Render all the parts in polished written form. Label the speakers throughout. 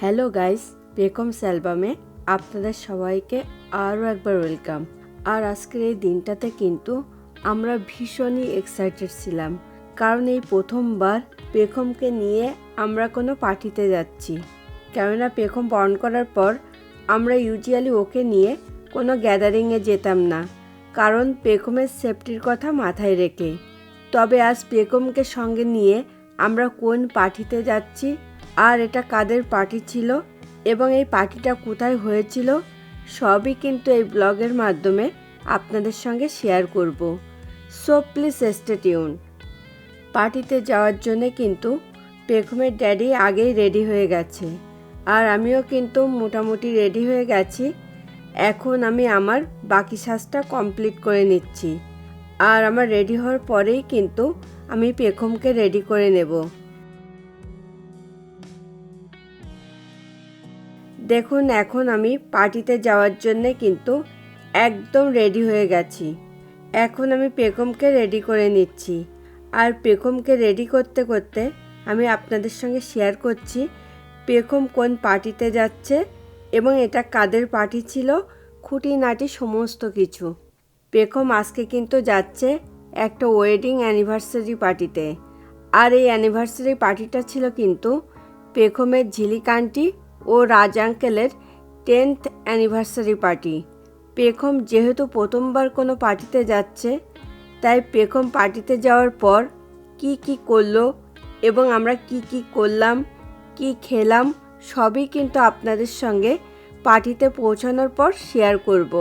Speaker 1: Hello guys, বেকমস অ্যালবামে আপনাদের সবাইকে আরও একবার ওয়েলকাম। আর আজকের এই দিনটাতে কিন্তু আমরা ভীষণই এক্সাইটেড ছিলাম, কারণ এই প্রথমবার পেখমকে নিয়ে আমরা কোনো পার্টিতে যাচ্ছি। কেননা পেখম বরণ করার পর আমরা ইউজুয়ালি ওকে নিয়ে কোনো গ্যাদারিংয়ে যেতাম না, কারণ পেখমের সেফটির কথা মাথায় রেখে। তবে আজ পেখমকে সঙ্গে নিয়ে আমরা কোন পার্টিতে যাচ্ছি, আর এটা কাদের পার্টি ছিল এবং এই পার্টিটা কোথায় হয়েছিল, সবই কিন্তু এই ব্লগের মাধ্যমে আপনাদের সঙ্গে শেয়ার করব। So please stay tune. পার্টিতে যাওয়ার জন্যে কিন্তু পেখমের ড্যাডি আগেই রেডি হয়ে গেছে, আর আমিও কিন্তু মোটামুটি রেডি হয়ে গেছি। এখন আমি আমার বাকি সাজটা কমপ্লিট করে নিচ্ছি, আর আমার রেডি হওয়ার পরেই কিন্তু আমি পেখমকে রেডি করে নেব। দেখুন, এখন আমি পার্টিতে যাওয়ার জন্যে কিন্তু একদম রেডি হয়ে গেছি। এখন আমি পেখমকে রেডি করে নিচ্ছি, আর পেখমকে রেডি করতে করতে আমি আপনাদের সঙ্গে শেয়ার করছি পেখম কোন পার্টিতে যাচ্ছে এবং এটা কাদের পার্টি ছিল, খুঁটিনাটি সমস্ত কিছু। পেখম আজকে কিন্তু যাচ্ছে একটা ওয়েডিং অ্যানিভার্সারি পার্টিতে, আর এই অ্যানিভার্সারি পার্টিটা ছিল কিন্তু পেখমের ঝিলিক আন্টি ও রাজ আঙ্কেলের 10th অ্যানিভার্সারি পার্টি। পেখম যেহেতু প্রথমবার কোনো পার্টিতে যাচ্ছে, তাই পেখম পার্টিতে যাওয়ার পর কি কি করলো এবং আমরা কি কি করলাম, কি খেলাম, সবই কিন্তু আপনাদের সঙ্গে পার্টিতে পৌঁছানোর পর শেয়ার করব।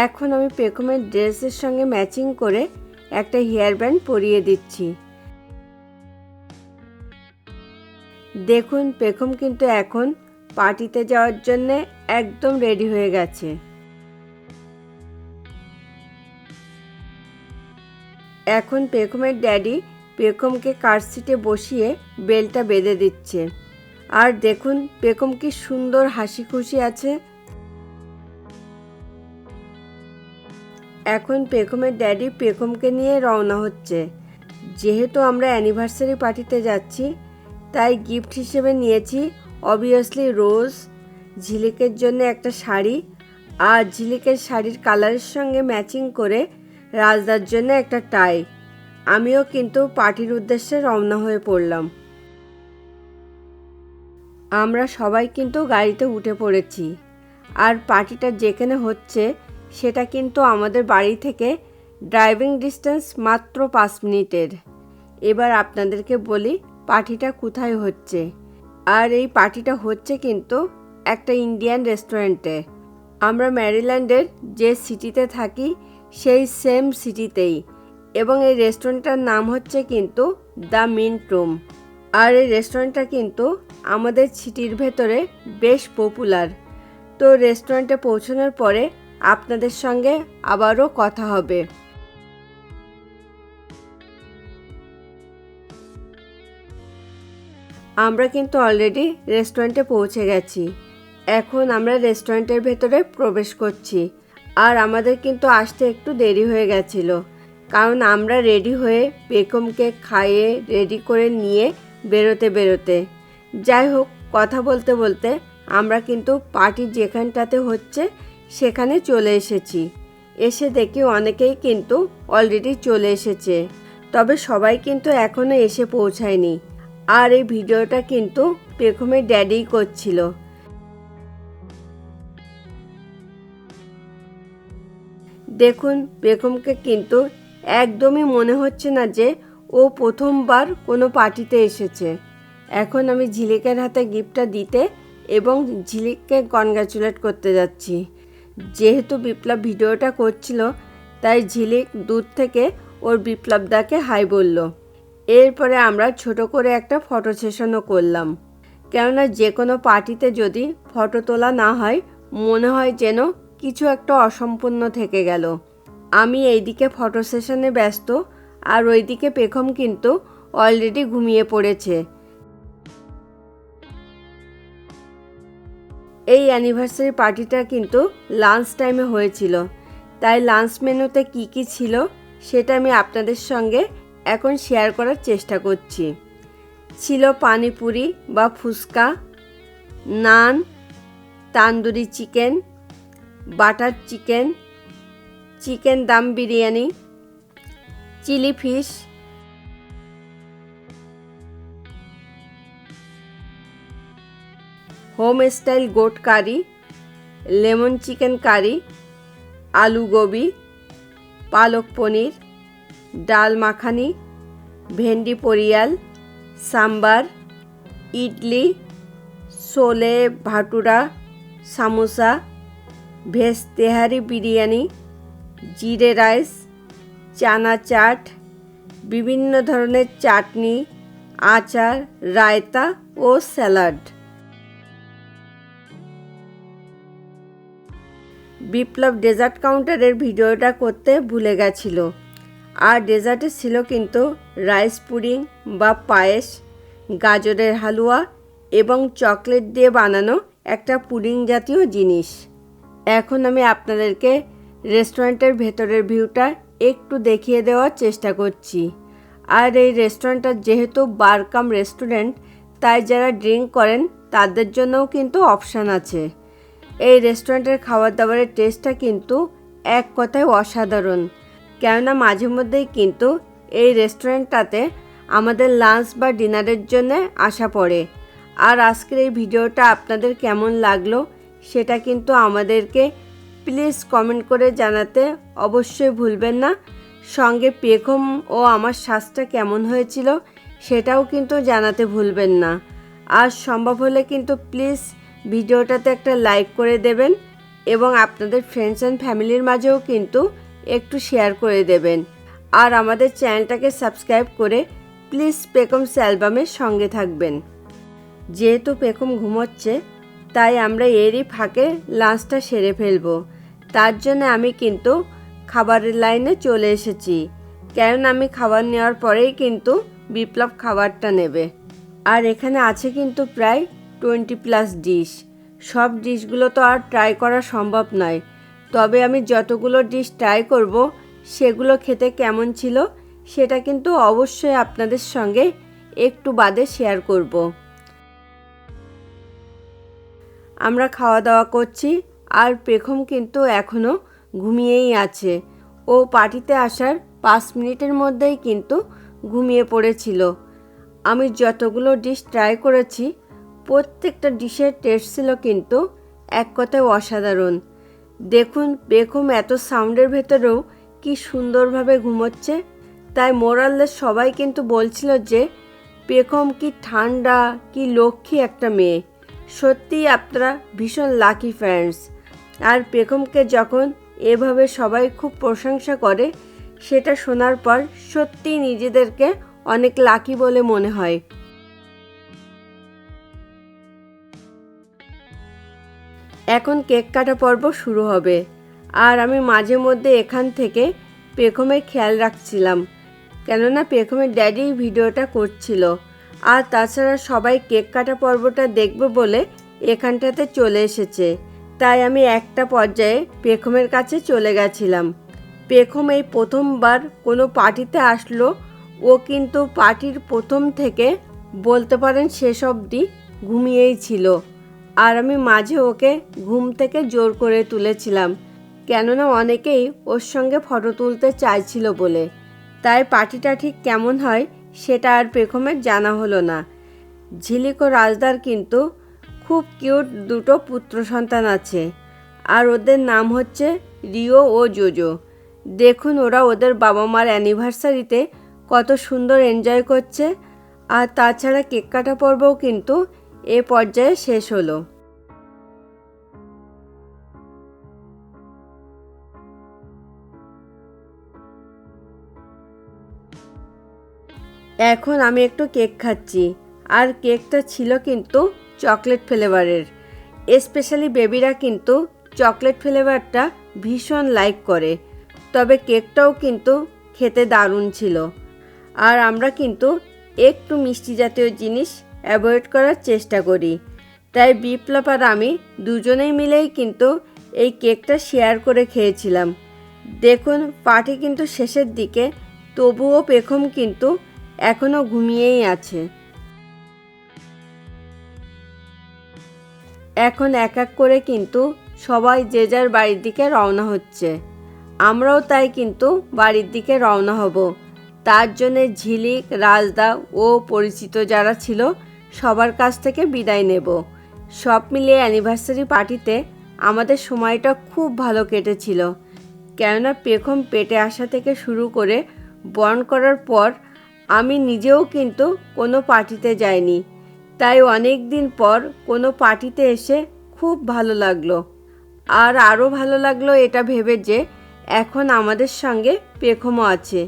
Speaker 1: এখন আমি পেখমের ড্রেসের সঙ্গে ম্যাচিং করে একটা হেয়ার ব্যান্ড পরিয়ে দিচ্ছি। দেখুন, পেখম কিন্তু এখন পার্টিতে যাওয়ার জন্যে একদম রেডি হয়ে গেছে। এখন পেখমের ড্যাডি পেখমকে কার সিটে বসিয়ে বেলটা বেঁধে দিচ্ছে, আর দেখুন পেখম কি সুন্দর হাসি খুশি আছে। এখন পেখমের ড্যাডি পেখমকে নিয়ে রওনা হচ্ছে। যেহেতু আমরা অ্যানিভার্সারি পার্টিতে যাচ্ছি, তাই গিফট হিসেবে নিয়েছি অবভিয়াসলি রোজ, ঝিলিকের জন্য একটা শাড়ি, আর ঝিলিকের শাড়ির কালারের সঙ্গে ম্যাচিং করে রাজদার জন্য একটা টাই। আমিও কিন্তু পার্টির উদ্দেশ্যে রওনা হয়ে পড়লাম। আমরা সবাই কিন্তু গাড়িতে উঠে পড়েছি, আর পার্টিটা যেখানে হচ্ছে সেটা কিন্তু আমাদের বাড়ি থেকে ড্রাইভিং ডিস্টেন্স মাত্র 5 মিনিটের। এবার আপনাদেরকে বলি পার্টিটা কোথায় হচ্ছে। আর এই পার্টিটা হচ্ছে কিন্তু একটা ইন্ডিয়ান রেস্টুরেন্টে। আমরা ম্যারিল্যান্ডের যে সিটিতে থাকি সেই সেম সিটিতেই, এবং এই রেস্টুরেন্টটার নাম হচ্ছে কিন্তু দ্য মিন্ট রুম। আর এই রেস্টুরেন্টটা কিন্তু আমাদের সিটির ভেতরে বেশ পপুলার। তো রেস্টুরেন্টে পৌঁছানোর পরে আপনাদের সঙ্গে আবারও কথা হবে। আমরা কিন্তু অলরেডি রেস্টুরেন্টে পৌঁছে গেছি। এখন আমরা রেস্টুরেন্টের ভেতরে প্রবেশ করছি, আর আমাদের কিন্তু আসতে একটু দেরি হয়ে গেছিল, কারণ আমরা রেডি হয়ে পেখমকে খাইয়ে রেডি করে নিয়ে বেরোতে যাই হোক, কথা বলতে বলতে আমরা কিন্তু পার্টি যেখানটাতে হচ্ছে সেখানে চলে এসেছি। এসে দেখি অনেকেই কিন্তু অলরেডি চলে এসেছে, তবে সবাই কিন্তু এখনও এসে পৌঁছায়নি। আর এই ভিডিওটা কিন্তু পেখমের ড্যাডিই করছিল। দেখুন, পেখমকে কিন্তু একদমই মনে হচ্ছে না যে ও প্রথমবার কোনো পার্টিতে এসেছে। এখন আমি ঝিলিকের হাতে গিফটটা দিতে এবং ঝিলিককে কনগ্রাচুলেট করতে যাচ্ছি। যেহেতু বিপ্লব ভিডিওটা করছিল, তাই ঝিলিক দূর থেকে ওর বিপ্লবদাকে হাই বলল। এরপরে আমরা ছোট করে একটা ফটো সেশনও করলাম, কেননা যে কোনো পার্টিতে যদি ফটো তোলা না হয় মনে হয় যেন কিছু একটা অসম্পূর্ণ থেকে গেল। আমি এইদিকে ফটো সেশনে ব্যস্ত, আর ওইদিকে পেখম কিন্তু অলরেডি ঘুমিয়ে পড়েছে। এই অ্যানিভার্সারি পার্টিটা কিন্তু লাঞ্চ টাইমে হয়েছিল, তাই লাঞ্চ মেনুতে কি কি ছিল সেটা আমি আপনাদের সঙ্গে এখন শেয়ার করার চেষ্টা করছি। ছিল পানিপুরি বা phuchka, naan, tandoori chicken, butter chicken, chicken dum biryani, chilli fish, home style goat curry, lemon chicken curry, aloo gobi, palak paneer, dal makhani, vendi poriyal, sambar, idli, chole bhature, samosa, veg tehari biryani, jeera rice, chana chaat, বিভিন্ন ধরনের চাটনি, আচার, রায়তা ও স্যালাড। বিপ্লব ডেজার্ট কাউন্টারের ভিডিওটা করতে ভুলে গেছিল। আর ডেজার্টে ছিল কিন্তু রাইস পুডিং বা পায়েস, গাজরের হালুয়া এবং চকলেট দিয়ে বানানো একটা পুডিং জাতীয় জিনিস। এখন আমি আপনাদেরকে রেস্টুরেন্টের ভেতরের ভিউটা একটু দেখিয়ে দেওয়ার চেষ্টা করছি। আর এই রেস্টুরেন্টটা যেহেতু বার কাম রেস্টুরেন্ট, তাই যারা ড্রিঙ্ক করেন তাদের জন্যও কিন্তু অপশান আছে। এই রেস্টুরেন্টের খাবার দাবারের টেস্টটা কিন্তু এক কথায় অসাধারণ। কেননা মাঝে মধ্যেই কিন্তু এই রেস্টুরেন্টটাতে আমাদের লাঞ্চ বা ডিনারের জন্য আসা পড়ে। আর আজকের এই ভিডিওটা আপনাদের কেমন লাগলো সেটা কিন্তু আমাদেরকে প্লিজ কমেন্ট করে জানাতে অবশ্যই ভুলবেন না। সঙ্গে পেখম ও আমার শ্বাসটা কেমন হয়েছিল সেটাও কিন্তু জানাতে ভুলবেন না। আর সম্ভব হলে কিন্তু প্লিজ ভিডিওটাতে একটা লাইক করে দেবেন এবং আপনাদের ফ্রেন্ডস অ্যান্ড ফ্যামিলির মাঝেও কিন্তু একটু শেয়ার করে দেবেন। আর আমাদের চ্যানেলটাকে সাবস্ক্রাইব করে প্লিজ পেখমস অ্যালবামের সঙ্গে থাকবেন। যেহেতু পেখম ঘুমোচ্ছে তাই আমরা এরই ফাঁকে লাঞ্চটা সেরে ফেলবো। তার জন্য আমি কিন্তু খাবারের লাইনে চলে এসেছি, কেননা আমি খাবার নেওয়ার পরেই কিন্তু বিপ্লব খাবারটা নেবে। আর এখানে আছে কিন্তু প্রায় 20+ ডিশ। সব ডিশগুলো তো আর ট্রাই করা সম্ভব নয়, তবে আমি যতগুলো ডিশ ট্রাই করব সেগুলো খেতে কেমন ছিল সেটা কিন্তু অবশ্যই আপনাদের সঙ্গে একটু বাদে শেয়ার করব। আমরা খাওয়া দাওয়া করছি আর পেখম কিন্তু এখনও ঘুমিয়েই আছে। ও পার্টিতে আসার 5 মিনিটের মধ্যেই কিন্তু ঘুমিয়ে পড়েছিল। আমি যতগুলো ডিশ ট্রাই করেছি প্রত্যেকটা ডিশের টেস্ট ছিল কিন্তু এক কথায় অসাধারণ। দেখুন পেখম এত সাউন্ডের ভেতরেও কি সুন্দরভাবে ঘুমোচ্ছে। তাই মোরাললেস সবাই কিন্তু বলছিল যে পেখম কি ঠান্ডা, কি লক্ষ্মী একটা মেয়ে। সত্যিই আপনারা ভীষণ লাকি ফ্রেন্ডস। আর পেখমকে যখন এভাবে সবাই খুব প্রশংসা করে সেটা শোনার পর সত্যিই নিজেদেরকে অনেক লাকি বলে মনে হয়। এখন কেক কাটা পর্ব শুরু হবে। আর আমি মাঝে মধ্যে এখান থেকে পেখমের খেয়াল রাখছিলাম, কেননা পেখমের ড্যাডি ভিডিওটা করছিল। আর তাছাড়া সবাই কেক কাটা পর্বটা দেখবে বলে এখানটাতে চলে এসেছে, তাই আমি একটা পর্যায়ে পেখমের কাছে চলে গেছিলাম। পেখম এই প্রথমবার কোনো পার্টিতে আসলো। ও কিন্তু পার্টির প্রথম থেকে বলতে পারেন শেষ অবধি ঘুমিয়েই ছিল। আর আমি মাঝে ওকে ঘুম থেকে জোর করে তুলেছিলাম, কেননা অনেকেই ওর সঙ্গে ফটো তুলতে চাইছিল বলে। তাই পার্টিটা ঠিক কেমন হয় সেটা আর পেখমের জানা হলো না। ঝিলিক ও রাজদার কিন্তু খুব কিউট দুটো পুত্র সন্তান আছে, আর ওদের নাম হচ্ছে রিও ও জোজো। দেখুন ওরা ওদের বাবা মার অ্যানিভার্সারিতে কত সুন্দর এনজয় করছে। আর তাছাড়া কেক কাটা পর্বও কিন্তু এ পর্যায়ে শেষ হলো। এখন আমি একটু কেক খাচ্ছি। আর কেকটা ছিল কিন্তু চকলেট ফ্লেভারের। স্পেশালি বেবিরা কিন্তু চকলেট ফ্লেভারটা ভীষণ লাইক করে। তবে কেকটাও কিন্তু খেতে দারুণ ছিল। আর আমরা কিন্তু একটু মিষ্টি জাতীয় জিনিস অ্যাভয়েড করার চেষ্টা করি। তাই বিপ্লব আর আমি দুজনেই মিলেই কিন্তু এই কেকটা শেয়ার করে খেয়েছিলাম। দেখুন পার্টি কিন্তু শেষের দিকে, তবুও পেখম কিন্তু এখনও ঘুমিয়েই আছে। এখন এক এক করে কিন্তু সবাই যে যার বাড়ির দিকে রওনা হচ্ছে। আমরাও তাই কিন্তু বাড়ির দিকে রওনা হব। তার জন্যে ঝিলিক, রাজদা ও পরিচিত যারা ছিল সবার কাছ থেকে বিদায় নেব। সব মিলিয়ে অ্যানিভার্সারি পার্টিতে আমাদের সময়টা খুব ভালো কেটেছিল। কেননা পেখম পেটে আসা থেকে শুরু করে বর্ন করার পর আমি নিজেও কিন্তু কোনো পার্টিতে যাইনি। তাই অনেক দিন পর কোনো পার্টিতে এসে খুব ভালো লাগলো। আর আরও ভালো লাগলো এটা ভেবে যে এখন আমাদের সঙ্গে পেখমও আছে।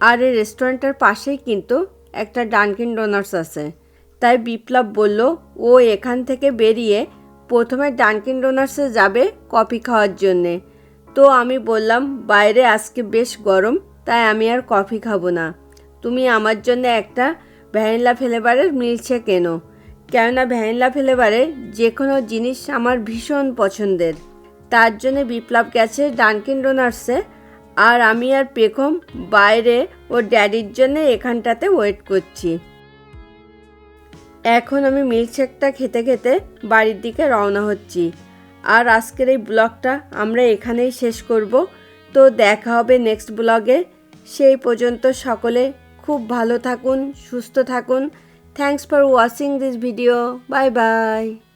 Speaker 1: আর এই রেস্টুরেন্টের পাশেই কিন্তু একটা ডানকিন ডোনাটস আছে। তাই বিপ্লব বলল ও এখান থেকে বেরিয়ে প্রথমে ডানকিন ডোনাটসে যাবে কফি খাওয়ার জন্যে। তো আমি বললাম বাইরে আজকে বেশ গরম, তাই আমি আর কফি খাবো না। তুমি আমার জন্য একটা ভ্যানিলা ফ্লেভারের মিল্কশেক এনো। কেননা ভ্যানিলা ফ্লেভারের যে কোনো জিনিস আমার ভীষণ পছন্দের। তার জন্য বিপ্লব গেছে ডানকিন ডোনাটসে, আর আমি আর পেখম বাইরে ওর ড্যাডির জন্য এখানটাতে ওয়েট করছি। এখন আমি মিল্কশেকটা খেতে খেতে বাড়ির দিকে রওনা হচ্ছি। আর আজকের এই ব্লগটা আমরা এখানেই শেষ করব। তো দেখা হবে নেক্সট ব্লগে। সেই পর্যন্ত সকলে খুব ভালো থাকুন, সুস্থ থাকুন। Thanks for watching this video. Bye bye.